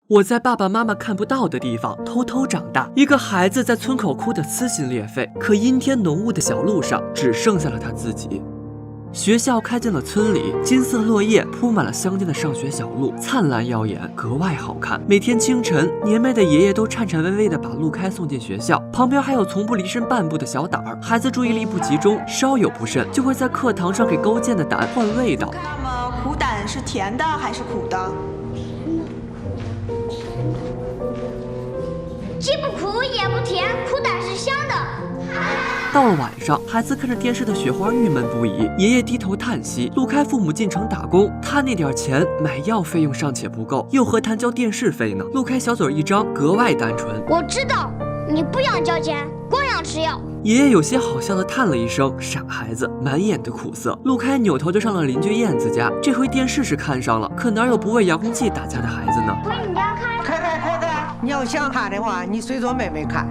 我在爸爸妈妈看不到的地方偷偷长大，一个孩子在村口哭得撕心裂肺，可阴天浓雾的小路上只剩下了他自己。学校开进了村里，金色落叶铺满了乡间的上学小路，灿烂耀眼，格外好看。每天清晨，年迈的爷爷都颤颤巍巍地把陆开送进学校，旁边还有从不离身半步的小胆儿。孩子注意力不集中，稍有不慎，就会在课堂上给勾践的胆换味道。那么苦胆是甜的还是苦的？既不苦也不甜，苦胆是香的。到了晚上，孩子看着电视的雪花郁闷不已，爷爷低头叹息。陆开父母进城打工，他那点钱买药费用尚且不够，又何谈交电视费呢？陆开小嘴一张，格外单纯。我知道，你不想交钱，光想吃药。爷爷有些好笑的叹了一声，傻孩子，满眼的苦涩。陆开扭头就上了邻居燕子家，这回电视是看上了，可哪有不为遥控器打架的孩子呢？回你家看。看，你要想看的话，你随着妹妹看；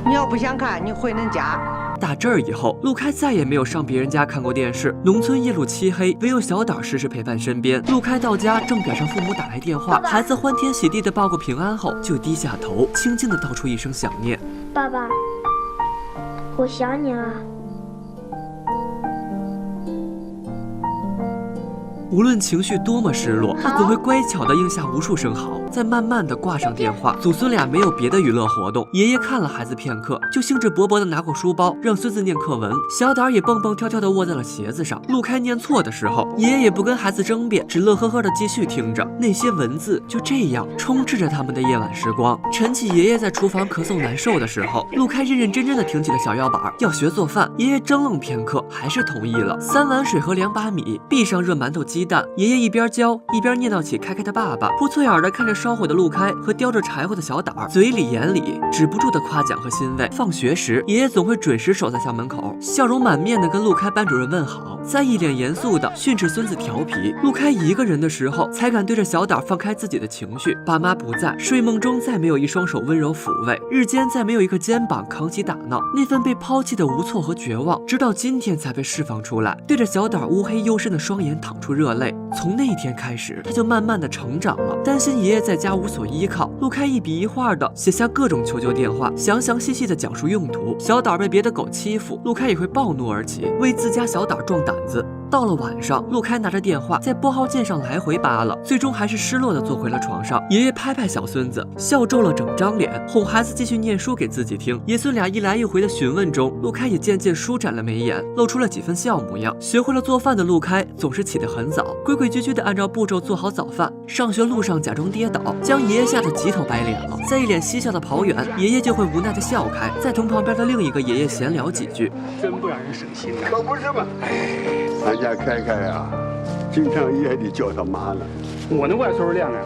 你要不想看，你回恁家。打这儿以后，陆开再也没有上别人家看过电视。农村夜路漆黑，唯有小胆时时陪伴身边。陆开到家，正赶上父母打来电话，孩子欢天喜地的报个平安后，就低下头，轻轻的道出一声想念。爸爸，我想你了。无论情绪多么失落，他总会乖巧地应下无数声好，再慢慢地挂上电话。祖孙俩没有别的娱乐活动，爷爷看了孩子片刻，就兴致勃勃地拿过书包，让孙子念课文。小胆也蹦蹦跳跳地卧在了鞋子上。陆开念错的时候，爷爷也不跟孩子争辩，只乐呵呵地继续听着。那些文字就这样充斥着他们的夜晚时光。晨起爷爷在厨房咳嗽难受的时候，陆开认认真真地挺起了小腰板，要学做饭。爷爷怔愣片刻，还是同意了。3碗水和2把米，篦上热馒头鸡蛋。爷爷一边教一边念叨起开开的爸爸，不错眼的看着烧火的陆开和叼着柴火的小胆儿，嘴里眼里止不住的夸奖和欣慰。放学时，爷爷总会准时守在校门口，笑容满面的跟陆开班主任问好，再一脸严肃的训斥孙子调皮。陆开一个人的时候，才敢对着小胆放开自己的情绪。爸妈不在，睡梦中再没有一双手温柔抚慰，日间再没有一个肩膀扛起打闹，那份被抛弃的无措和绝望，直到今天才被释放出来。对着小胆乌黑幽深的双眼淌出热泪。从那天开始，他就慢慢的成长了。担心爷爷在家无所依靠，陆开一笔一画的写下各种求救电话，详详细细的讲述用途。小胆被别的狗欺负，陆开也会暴怒而起，为自家小胆壮胆子。到了晚上，陆开拿着电话在拨号键上来回扒拉，最终还是失落的坐回了床上。爷爷拍拍小孙子，笑皱了整张脸，哄孩子继续念书给自己听。爷孙俩一来一回的询问中，陆开也渐渐舒展了眉眼，露出了几分笑模样。学会了做饭的陆开总是起得很早，规规矩矩的按照步骤做好早饭。上学路上假装跌倒，将爷爷吓得急头白脸了，再一脸嬉笑的跑远，爷爷就会无奈的笑开，再同旁边的另一个爷爷闲聊几句。真不让人省心啊！可不是嘛！俺家开开呀，经常夜里叫他妈呢。我那外孙亮亮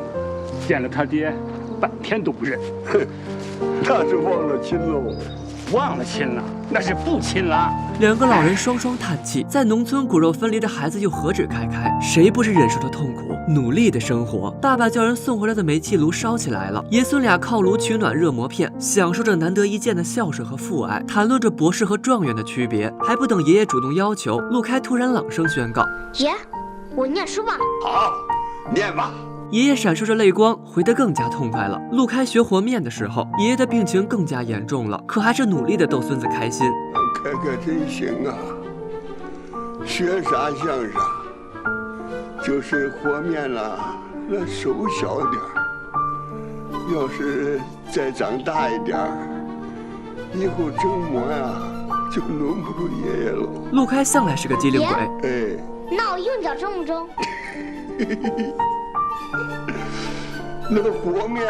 见了他爹，半天都不认。哼，那是忘了亲喽。忘了亲了，那是不亲了。两个老人双双叹气，在农村骨肉分离的孩子又何止开开，谁不是忍受着痛苦，努力的生活？爸爸叫人送回来的煤气炉烧起来了，爷孙俩靠炉取暖热馍片，享受着难得一见的孝顺和父爱，谈论着博士和状元的区别。还不等爷爷主动要求，陆开突然朗声宣告：爷，我念书吧。好，念吧。爷爷闪烁着泪光，回得更加痛快了。陆开学和面的时候，爷爷的病情更加严重了，可还是努力的逗孙子开心。开开真行啊，学啥像啥，就是和面了，那手小点儿，要是再长大一点儿，以后蒸馍呀就轮不住爷爷了。陆开向来是个机灵鬼，哎，那我用脚蒸不蒸？那和面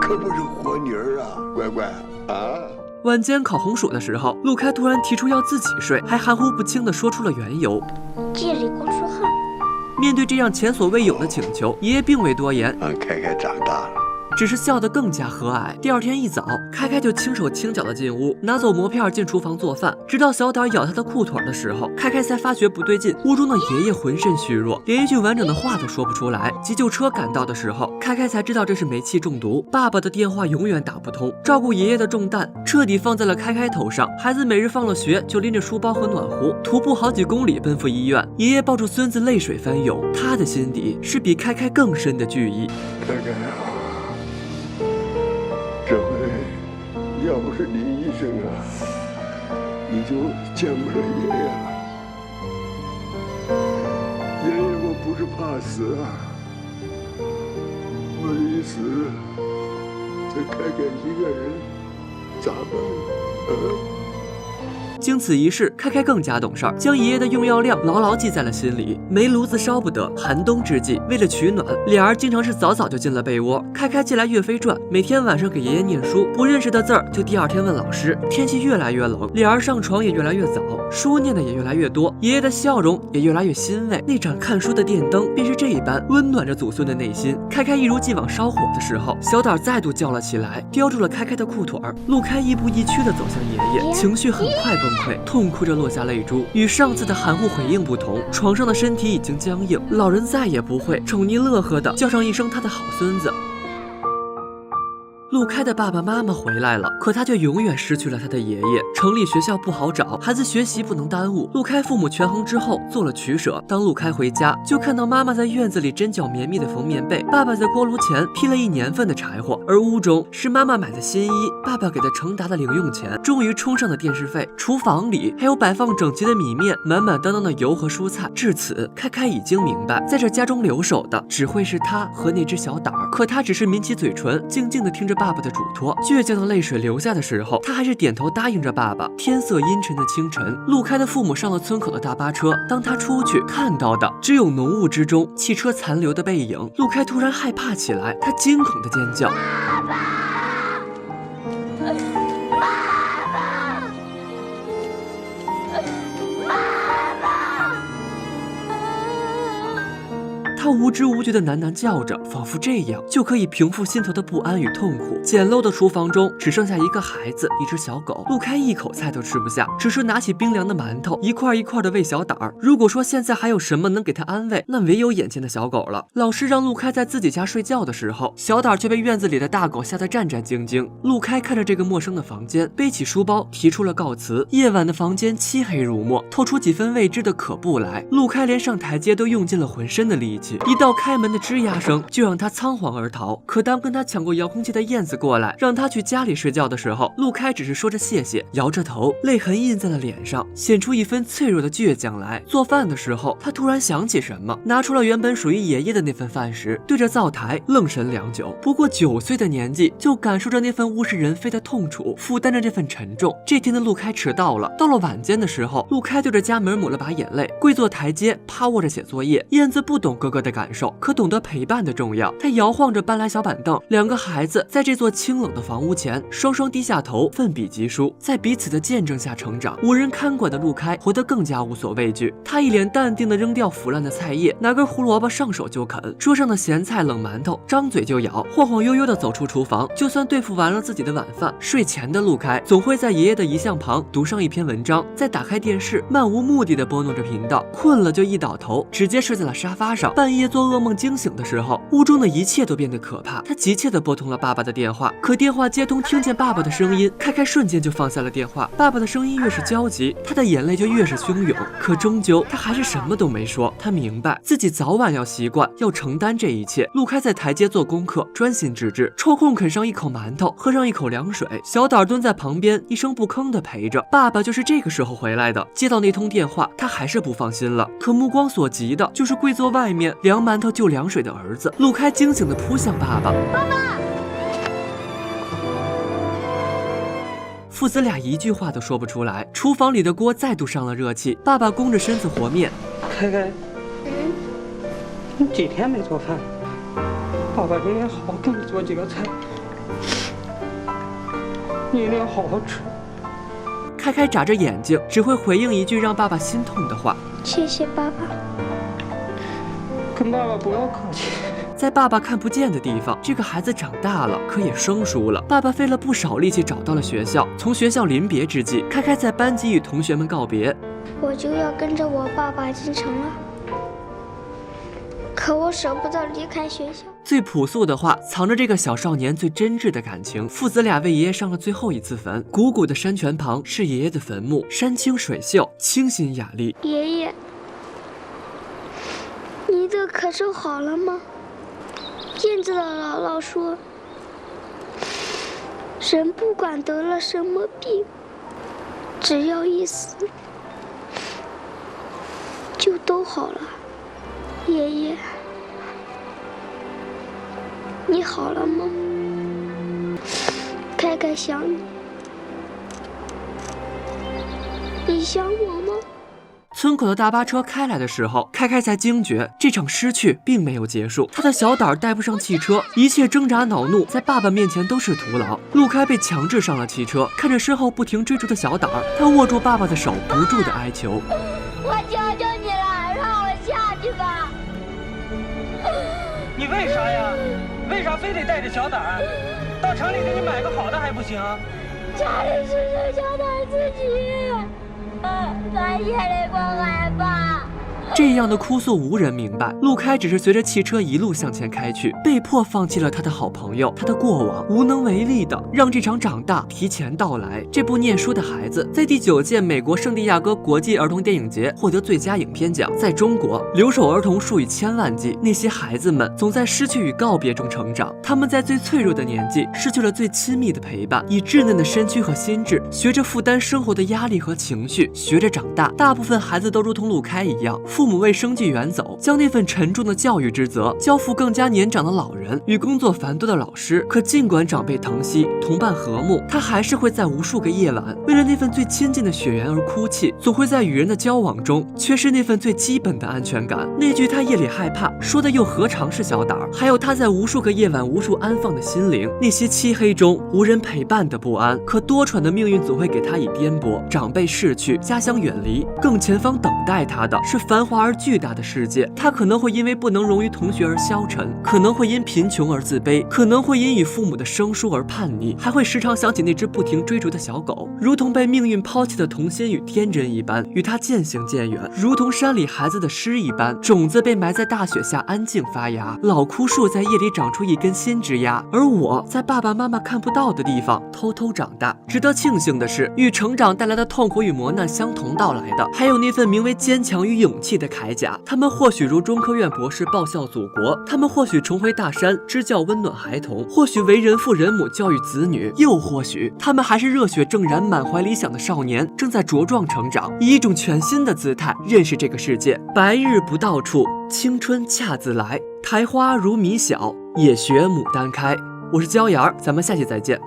可不是和泥儿啊，乖乖啊！晚间烤红薯的时候，陆开突然提出要自己睡，还含糊不清地说出了缘由。夜里光出汗。面对这样前所未有的请求，爷爷并未多言，俺开开长大了。只是笑得更加和蔼。第二天一早，开开就轻手轻脚的进屋，拿走馍片进厨房做饭。直到小胆咬他的裤腿的时候，开开才发觉不对劲。屋中的爷爷浑身虚弱，连一句完整的话都说不出来。急救车赶到的时候，开开才知道这是煤气中毒。爸爸的电话永远打不通，照顾爷爷的重担彻底放在了开开头上。孩子每日放了学就拎着书包和暖壶，徒步好几公里奔赴医院。爷爷抱住孙子，泪水翻涌，他的心底是比开开更深的惧意。开开啊！要不是李医生啊，你就见不着爷爷了。爷爷，我不是怕死啊，我一死，这开开一个人咋办啊？经此一事，开开更加懂事儿，将爷爷的用药量牢牢记在了心里。煤炉子烧不得，寒冬之际，为了取暖，俩人经常是早早就进了被窝。开开借来《岳飞传》，每天晚上给爷爷念书，不认识的字儿就第二天问老师。天气越来越冷，俩人上床也越来越早，书念的也越来越多，爷爷的笑容也越来越欣慰。那盏看书的电灯便是这一般温暖着祖孙的内心。开开一如既往烧火的时候，小胆再度叫了起来，叼住了开开的裤腿儿。陆开亦步亦趋地走向爷爷，情绪很快崩溃，痛哭着落下泪珠。与上次的含糊回应不同，床上的身体已经僵硬，老人再也不会宠溺乐呵地叫上一声他的好孙子。陆开的爸爸妈妈回来了，可他却永远失去了他的爷爷。城里学校不好找，孩子学习不能耽误。陆开父母权衡之后做了取舍。当陆开回家，就看到妈妈在院子里针脚绵密的缝棉被，爸爸在锅炉前劈了1年份的柴火，而屋中是妈妈买的新衣，爸爸给的成沓的零用钱，终于充上了电视费。厨房里还有摆放整齐的米面，满满当当的油和蔬菜。至此，开开已经明白，在这家中留守的只会是他和那只小胆儿。可他只是抿起嘴唇，静静地听着爸爸的嘱托。倔强的泪水流下的时候，他还是点头答应着爸爸。天色阴沉的清晨，陆开的父母上了村口的大巴车。当他出去看到的只有浓雾之中汽车残留的背影，陆开突然害怕起来，他惊恐的尖叫：爸爸！他无知无觉的喃喃叫着，仿佛这样就可以平复心头的不安与痛苦。简陋的厨房中只剩下一个孩子，一只小狗。陆开一口菜都吃不下，只是拿起冰凉的馒头一块一块的喂小胆儿。如果说现在还有什么能给他安慰，那唯有眼前的小狗了。老师让陆开在自己家睡觉的时候，小胆儿却被院子里的大狗吓得战战兢兢。陆开看着这个陌生的房间，背起书包提出了告辞。夜晚的房间漆黑如墨，透出几分未知的可怖来。陆开连上台阶都用尽了浑身的力气，一道开门的吱呀声就让他仓皇而逃。可当跟他抢过遥控器的燕子过来让他去家里睡觉的时候，陆开只是说着谢谢，摇着头，泪痕印在了脸上，显出一分脆弱的倔强来。做饭的时候，他突然想起什么，拿出了原本属于爷爷的那份饭食，对着灶台愣神良久。不过9岁的年纪就感受着那份物是人非的痛楚，负担着这份沉重。这天的陆开迟到了，到了晚间的时候，陆开对着家门抹了把眼泪，跪坐台阶，趴卧着写作业。燕子不懂哥哥的感受，可懂得陪伴的重要。他摇晃着搬来小板凳，两个孩子在这座清冷的房屋前双双低下头，奋笔疾书，在彼此的见证下成长。无人看管的陆开活得更加无所畏惧，他一脸淡定地扔掉腐烂的菜叶，拿根胡萝卜上手就啃，桌上的咸菜冷馒头张嘴就咬，晃晃悠悠地走出厨房。就算对付完了自己的晚饭，睡前的陆开总会在爷爷的遗像旁读上一篇文章，再打开电视，漫无目的地拨弄着频道，困了就一倒头，直接睡在了沙发上。半夜做噩梦惊醒的时候，屋中的一切都变得可怕。他急切地拨通了爸爸的电话，可电话接通，听见爸爸的声音，开开瞬间就放下了电话。爸爸的声音越是焦急，他的眼泪就越是汹涌。可终究他还是什么都没说。他明白自己早晚要习惯，要承担这一切。陆开在台阶做功课，专心致志，抽空啃上一口馒头，喝上一口凉水。小胆蹲在旁边一声不吭地陪着。爸爸就是这个时候回来的。接到那通电话，他还是不放心了，可目光所及的就是跪坐外面凉馒头就凉水的儿子。陆开惊醒地扑向爸爸，爸爸！父子俩一句话都说不出来。厨房里的锅再度上了热气，爸爸弓着身子和面。开开，你几天没做饭？爸爸今天好好给你做几个菜，你一定要好好吃。开开眨着眼睛，只会回应一句让爸爸心痛的话：谢谢爸爸。跟爸爸不要客气。在爸爸看不见的地方，这个孩子长大了，可也生疏了。爸爸费了不少力气找到了学校。从学校临别之际，开开在班级与同学们告别。我就要跟着我爸爸进城了，可我舍不得离开学校。最朴素的话，藏着这个小少年最真挚的感情。父子俩为爷爷上了最后一次坟。汩汩的山泉旁是爷爷的坟墓，山清水秀，清新雅丽。爷爷，你的咳嗽好了吗？燕子的姥姥说，人不管得了什么病，只要一死，就都好了。爷爷，你好了吗？凯凯想你，你想我吗？村口的大巴车开来的时候，凯凯才惊觉这场失去并没有结束。他的小胆带不上汽车，一切挣扎恼怒在爸爸面前都是徒劳。陆开被强制上了汽车，看着身后不停追逐的小胆，他握住爸爸的手，不住地哀求：“我求求你了，让我下去吧！”你为啥呀？为啥非得带着小胆？到城里给你买个好的还不行？家里只剩小胆自己，他夜里不害怕。这样的哭诉无人明白，陆开只是随着汽车一路向前开去，被迫放弃了他的好朋友，他的过往，无能为力的让这场长大提前到来。这部念书的孩子在第9届美国圣地亚哥国际儿童电影节获得最佳影片奖。在中国，留守儿童数以千万计，那些孩子们总在失去与告别中成长，他们在最脆弱的年纪失去了最亲密的陪伴，以稚嫩的身躯和心智学着负担生活的压力和情绪，学着长大。大部分孩子都如同陆开一样，父母为生计远走，将那份沉重的教育职责交付更加年长的老人与工作繁多的老师。可尽管长辈疼惜，同伴和睦，他还是会在无数个夜晚为了那份最亲近的血缘而哭泣，总会在与人的交往中缺失那份最基本的安全感。那句他夜里害怕说的又何尝是小胆儿？还有他在无数个夜晚无处安放的心灵，那些漆黑中无人陪伴的不安。可多舛的命运总会给他以颠簸，长辈逝去，家乡远离，更前方等待他的是繁华而巨大的世界。他可能会因为不能融于同学而消沉，可能会因贫穷而自卑，可能会因与父母的生疏而叛逆，还会时常想起那只不停追逐的小狗，如同被命运抛弃的童心与天真一般，与他渐行渐远，如同山里孩子的诗一般，种子被埋在大雪下安静发芽，老枯树在夜里长出一根新枝丫，而我在爸爸妈妈看不到的地方偷偷长大。值得庆幸的是，与成长带来的痛苦与磨难相同到来的，还有那份名为坚强与勇气的铠甲。他们或许如中科院博士报效祖国，他们或许重回大山支教温暖孩童，或许为人父人母教育子女，又或许他们还是热血正燃满怀理想的少年，正在茁壮成长，以一种全新的姿态认识这个世界。白日不到处，青春恰自来，苔花如米小，也学牡丹开。我是焦岩，咱们下期再见。